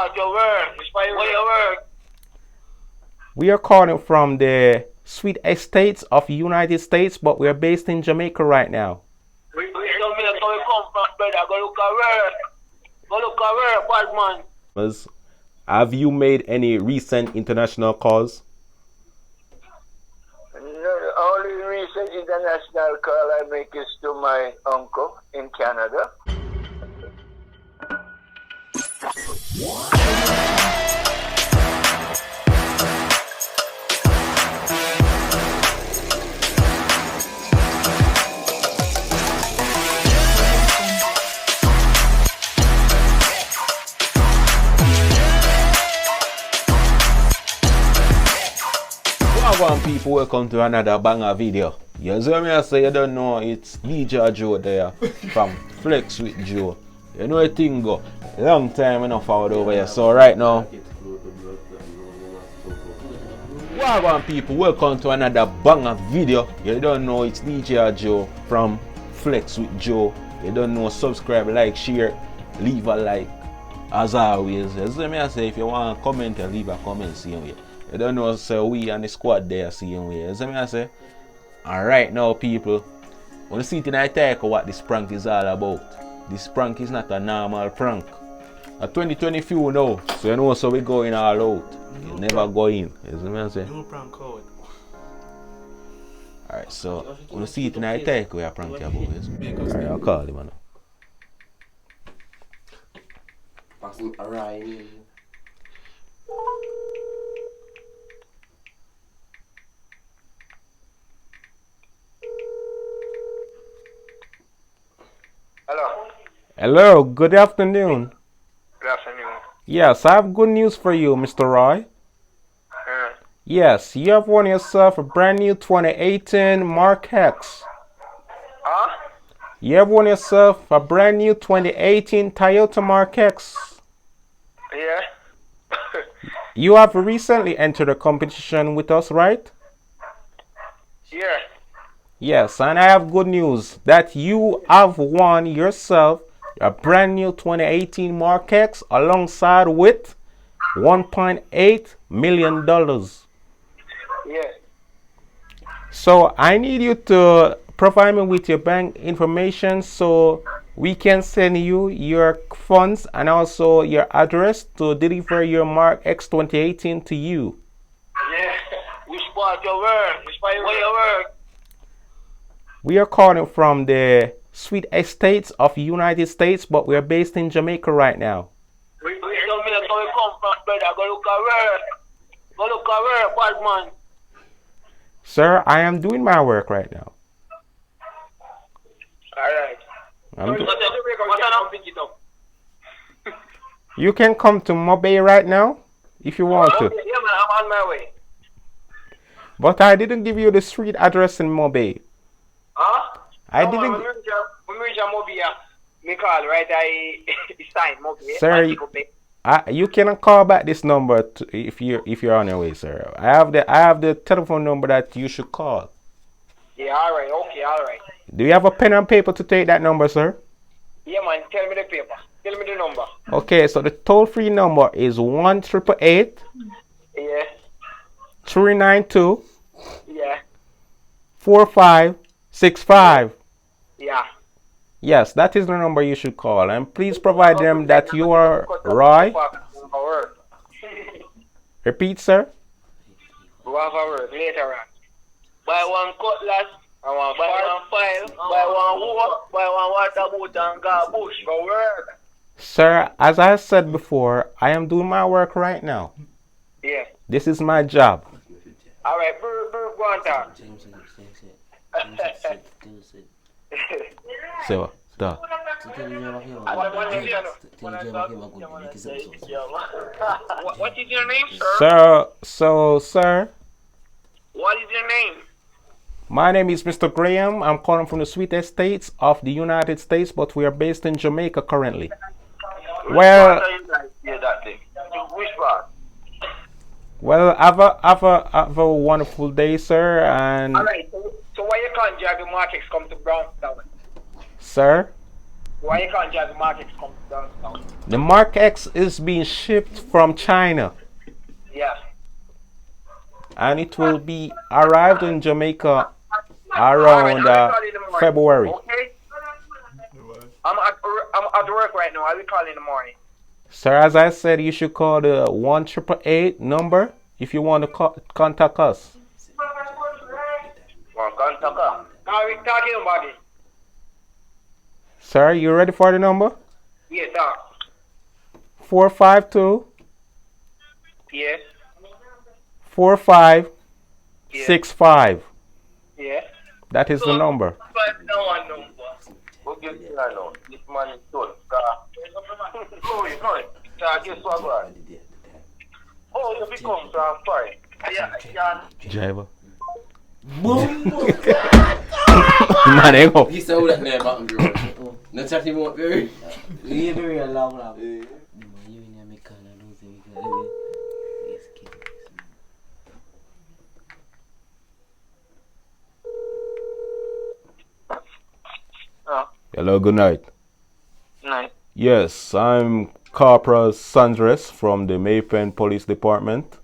part your work? Where you work? We are calling from the sweet estates of the United States, but we are based in Jamaica right now. We Jamaica we come from, brother. Go look at work. Go look at work, bad man. Have you made any recent international calls? No, the only recent international call I make is to my uncle in Canada. Welcome people, welcome to another banger video. You see me I say you don't know, it's DJ Joe there from Flex with Joe. You know a thing go, long time enough out over here, so right now. Welcome people, welcome to another banger video. You don't know, it's DJ Joe from Flex with Joe. You don't know, subscribe, like, share, leave a like. As always, you see me I say if you want to comment, leave a comment, see you. You don't know, so we and the squad there seeing we. You see me I say? And right now, people, when you see tonight, take what this prank is all about. This prank is not a normal prank. A 2020 few now, so you know, so we going all out. You never go in. You see me I say? No prank out. Alright, so when you see it tonight, take we a prank about. Alright, I'll call him now. Passing arriving. Hello. Hello, good afternoon. Good afternoon. Yes, I have good news for you, Mr. Roy. Yes, you have won yourself a brand new 2018 Mark X. Huh? You have won yourself a brand new 2018 Toyota Mark X. Yeah. You have recently entered a competition with us, right? Yeah. Yes, and I have good news that you have won yourself a brand new 2018 Mark X alongside with $1.8 million. Yeah. So I need you to provide me with your bank information so we can send you your funds and also your address to deliver your Mark X 2018 to you. Yeah. Which part your work? Where you work? We are calling from the sweet estates of the United States, but we are based in Jamaica right now. We Jamaica we come from, brother. Go look at work. Go look at work, bad man. Sir, I am doing my work right now. Alright. You can come to Mobay right now if you want to. Yeah, man, I'm on my way. But I didn't give you the street address in Mobay. Huh? I no, didn't. Man, when we reach Mobile, me call, right? I sign Mobile. Sir, you cannot call back this number if you're on your way, sir. I have the telephone number that you should call. Yeah, alright, okay, alright. Do you have a pen and paper to take that number, sir? Yeah, man, tell me the paper. Tell me the number. Okay, so the toll-free number is 1-888. Yeah. 392. Yeah. 4565. Yeah. Yes, that is the number you should call, and please provide them that you are Roy. Repeat, sir. We have a word later on. Buy one cutlass, buy one file, buy one wood, buy one water boot and go bush for work. Sir, as I said before, I am doing my work right now. Yeah. This is my job. Alright, go on talk. So, duh. What is your name, sir? Sir. What is your name? My name is Mr. Graham. I'm calling from the sweet estates of the United States, but we are based in Jamaica currently. Well, which part? Well, have a wonderful day, sir. And alright, so why you can't drag the Mark X come to Brownstown? Sir? Why you can't drag the Mark X come down south. The Mark X is being shipped from China. Yeah. And it will be arrived in Jamaica Alright, around I'll call you in the morning. February. Okay? I'm at work right now. I will call you in the morning. Sir, as I said, you should call the 1-888 number if you want to contact us. Well, contact her. Now we talking about it. Sir, you ready for the number? Yes, sir. 452 Yes. 4565. Yes. That is the number. But no one number. We'll get to that now. This man is done. Oh, you know it. Guess what, man? Oh, you become transparent. Yeah. Driver. Boom! Man, hang up. He said that there about bro. No chatting about very. You very long now. Hello, good night. Night. Yes, I'm Corporal Sandres from the Maypen Police Department.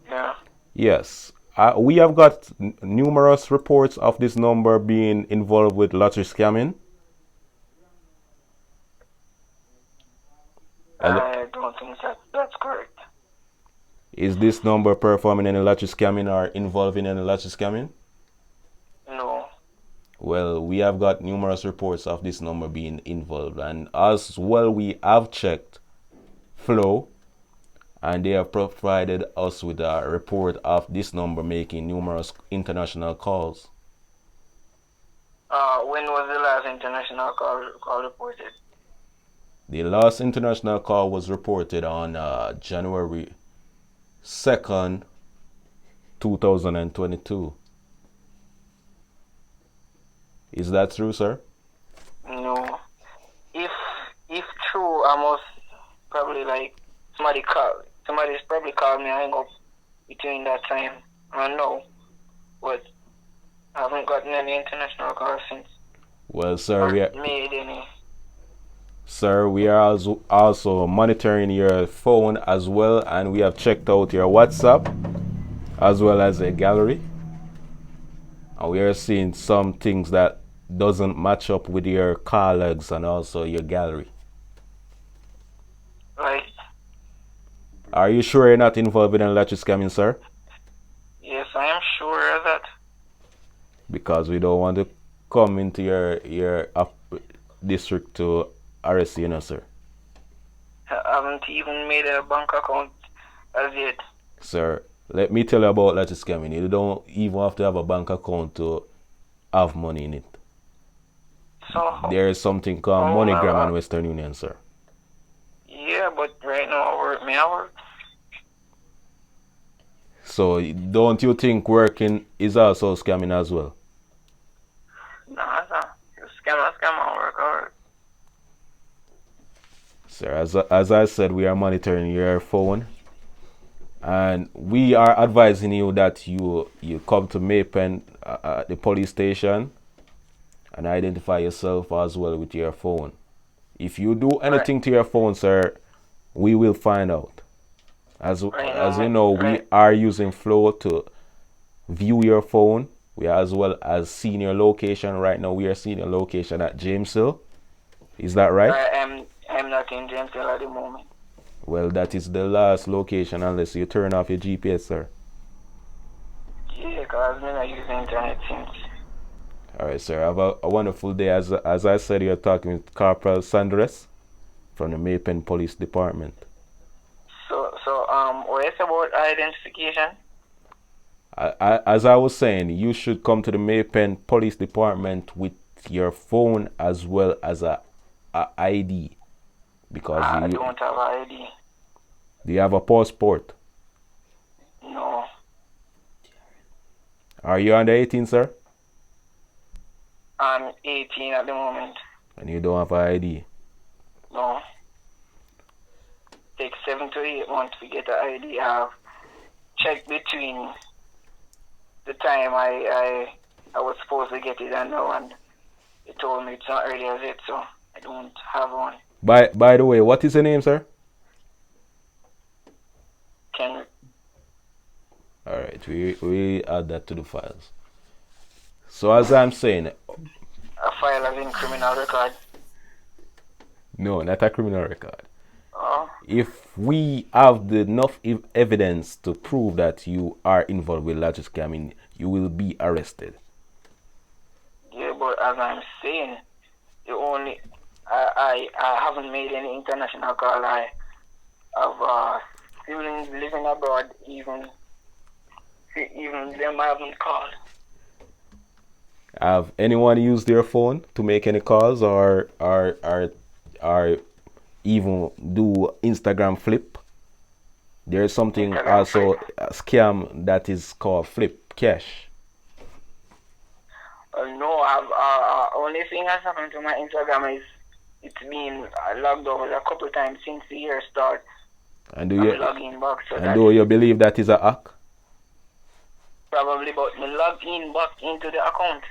Yeah. Yes, we have got numerous reports of this number being involved with lottery scamming. I don't think that's correct. Is this number performing any lottery scamming or involving any lottery scamming? No. Well, we have got numerous reports of this number being involved, and as well we have checked Flow, and they have provided us with a report of this number making numerous international calls. When was the last international call reported? The last international call was reported on January 2nd, 2022. Is that true, sir? No. If true, I must probably somebody's probably called me. I hang up between that time and now, but I haven't gotten any international calls since. Well, sir, we are also monitoring your phone as well, and we have checked out your WhatsApp as well as a gallery, and we are seeing some things that doesn't match up with your call logs and also your gallery. Right. Are you sure you're not involved in a lottery scamming, sir? Yes, I am sure of that. Because we don't want to come into your district to arrest you, sir. I haven't even made a bank account as yet. Sir, let me tell you about lottery scamming. You don't even have to have a bank account to have money in it. So there is something called MoneyGram and Western Union, sir. Yeah, but right now I work. So don't you think working is also scamming as well? Nah, scam work. Sir, as I said, we are monitoring your phone, and we are advising you that you come to Maypen, the police station, and identify yourself as well with your phone. If you do anything to your phone, sir, we will find out. As you know, we are using Flow to view your phone. We are as well as seeing your location. Right now, we are seeing your location at James Hill. Is that right? I'm not in James Hill at the moment. Well, that is the last location unless you turn off your GPS, sir. Yeah, because I'm not using internet since. Alright, sir. Have a wonderful day. As I said, you're talking with Corporal Sandres from the Maypen Police Department. So, what is about identification? As I was saying, you should come to the Maypen Police Department with your phone as well as a ID. Because I don't have an ID. Do you have a passport? No. Are you under 18, sir? I'm 18 at the moment. And you don't have an ID? No. Takes 7 to 8 months to get an ID. I've checked between the time I was supposed to get it and now, and they told me it's not ready as yet, so I don't have one. By the way, what is your name, sir? Can All right, we add that to the files. So as I'm saying, a file as in criminal record? no, not a criminal record. Oh, If we have the enough evidence to prove that you are involved with large scamming, you will be arrested. yeah, but as I'm saying, I haven't made any international call. I have siblings living abroad, even them I haven't called. Have anyone used their phone to make any calls or even do Instagram flip? There's something Instagram also flip. a scam that is called flip cash. No, I've only thing that's happened to my Instagram is it's been logged over a couple times since the year start. And I'm logging back, so and that's do you believe that is a hack? probably but me log in back into the account.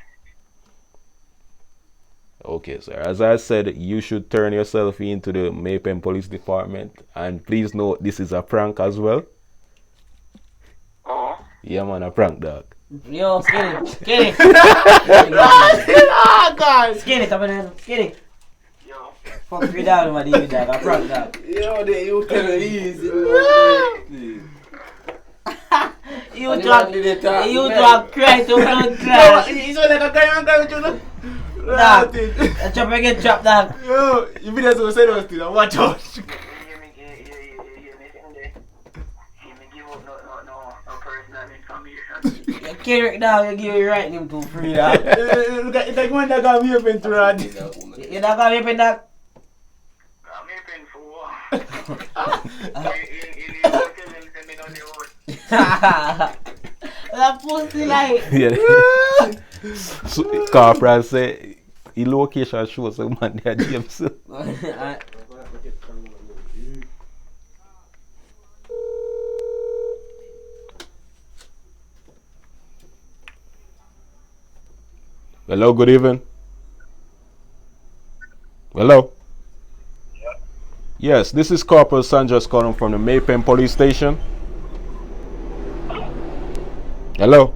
Okay, sir. As I said, you should turn yourself into the Maypen Police Department, and please note this is a prank as well. Oh. Yeah, man, a prank, dog. Yo, skinny. Skinny. Oh, God. Skinny, top of the Skinny. Yo. Fuck you down, my dude, dog. I prank dog. Yo, you kind of easy. You talk cry to blood cry. He's like a guy on guy with you. Dog. I chop again, chop dog. Yo, you be there to say those things. Watch out. Give me give up no personal information. You can't dog, you give you right name to free dog. Look at that one that got me up into rad. You not gonna be dog. I'm paying for what? You tell him send me down the road. That pussy like. Yeah. So, Corporal say, the location shows a man there, James. Hello, good evening. Hello. Yes, this is Corporal Sanchez calling from the Maypen Police Station. Hello.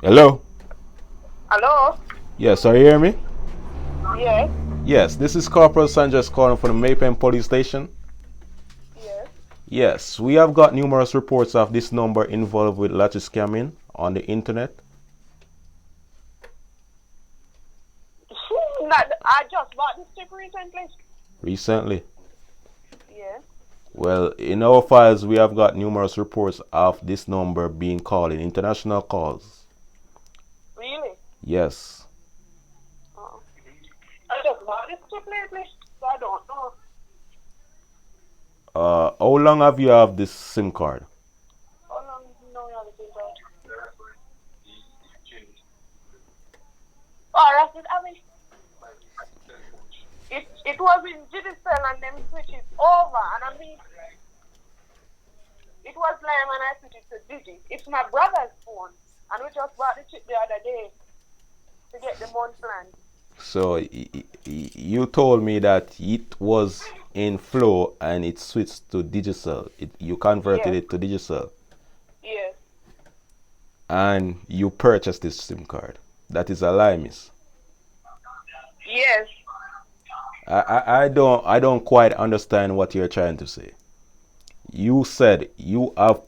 Hello. Hello? Yes, are you hearing me? Yes. Yes, this is Corporal Sanchez calling from the Maypen Police Station. Yes. Yes, we have got numerous reports of this number involved with lottery scamming on the internet. I just bought this chip recently. Recently? Yes. Well, in our files, we have got numerous reports of this number being called in international calls. Really? Yes. Oh. I just bought this chip lately, so I don't know. How long have you have this SIM card? How long you have this card? Oh, that's it. I mean, it was in digital and then switch it over, and I mean, it was like when I switched it to digi. It's my brother's phone, and we just bought the chip the other day to get the month plan. So you told me that it was in flow and it switched to digital. You converted it to digital. Yes. And you purchased this SIM card. That is a lie, miss. Yes. I don't quite understand what you're trying to say. You said you add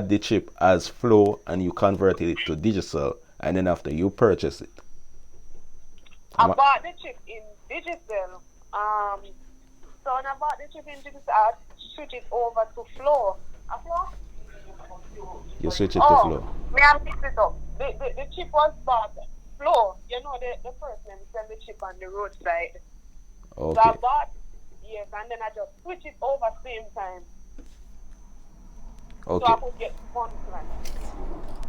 the chip as flow and you converted it to digital, and then after you purchase it. I bought the chip in digital. So when I bought the chip in digital, I switched it over to flow. You switch it to flow. May I mix it up? The chip was bought flow. You know the person sell the chip on the roadside. Okay. So I bought, yes, and then I just switch it over same time. Okay. So I could get one plan.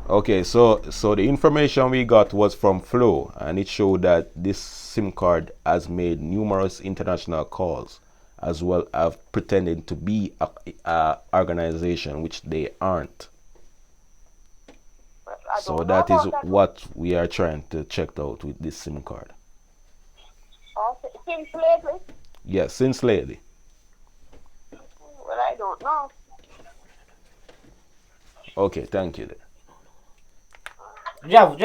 Okay, so the information we got was from Flow, and it showed that this SIM card has made numerous international calls, as well as pretending to be a organization which they aren't. So that is what we are trying to check out with this SIM card. Since lately? Yes, since lately. Well, I don't know. Okay, thank you then. Jav.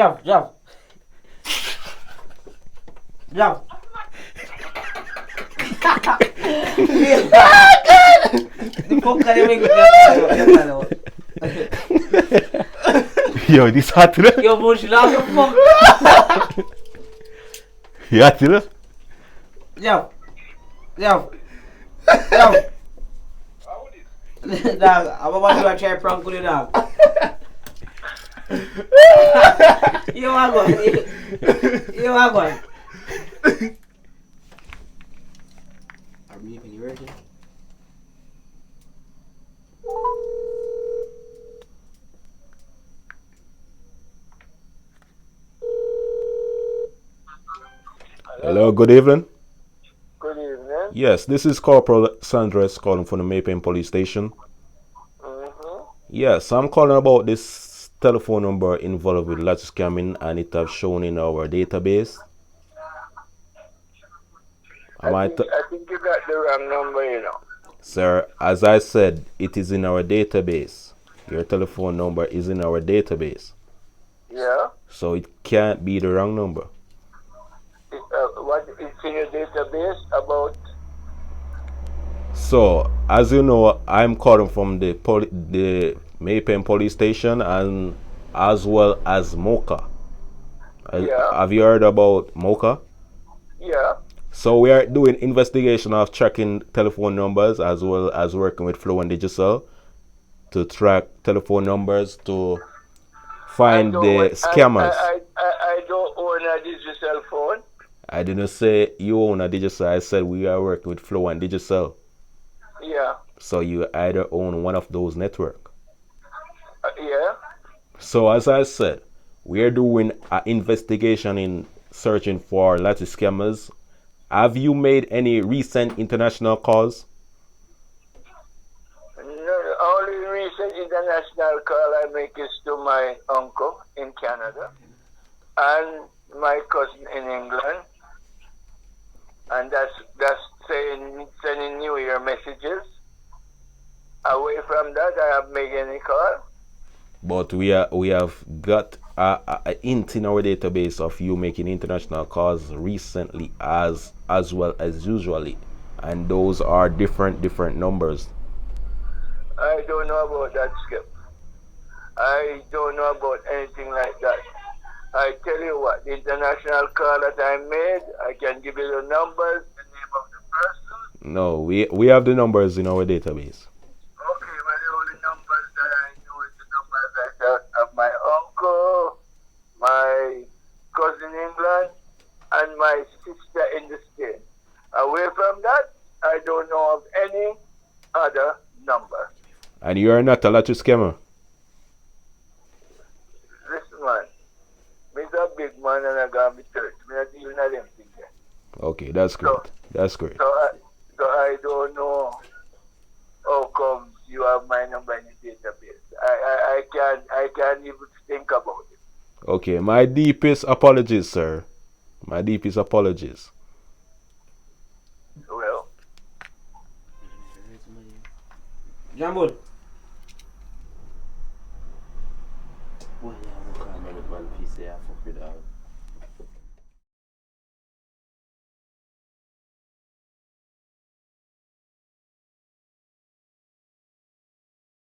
The fuck are you making? Yo, this hot, you know? Yo, bush, laugh the fuck. You hot, you know? Jav. Dog, I'm about to try prank with you, dog. You are going. Are we even working? Hello, good evening. Good evening. Yes, this is Corporal Sandres calling from the Maypen Police Station. Mm-hmm. Yes, I'm calling about this telephone number involved with lot scamming and it have shown in our database. I think you got the wrong number, you know. Sir, as I said, it is in our database. Your telephone number is in our database. Yeah? So it can't be the wrong number. What is in your database about? So, as you know, I'm calling from the Maypen Police Station and as well as Mocha. Yeah? Have you heard about Mocha? Yeah? So we are doing investigation of tracking telephone numbers as well as working with Flow and Digital to track telephone numbers to find the scammers. I don't own a digital phone. I didn't say you own a Digital. I said we are working with Flow and Digital. Yeah. So you either own one of those network. Yeah? So as I said, we are doing an investigation in searching for Latin scammers. Have you made any recent international calls? No, the only recent international call I make is to my uncle in Canada and my cousin in England. And that's sending New Year messages. Away from that, I have made any call. But we have got a hint in our database of you making international calls recently as well as usually, and those are different numbers. I don't know about that, Skip. I don't know about anything like that. I tell you what, the international call that I made, I can give you the numbers, the name of the person. No, we have the numbers in our database. Okay, well, the only numbers that I know is the numbers of my uncle, my cousin in England, and my sister in the States. Away from that, I don't know of any other number. And you are not a lottery scammer. Listen, man, I'm a big man and I got me church. I'm not even at them things there. Okay, that's great. That's great. So I don't know how come you have my number in the database. I can't even think about it. Okay, my deepest apologies, sir. My deepest apologies. Well, Jambul. Well, yeah, I'm calling man, if man, if he say I fuck with dog.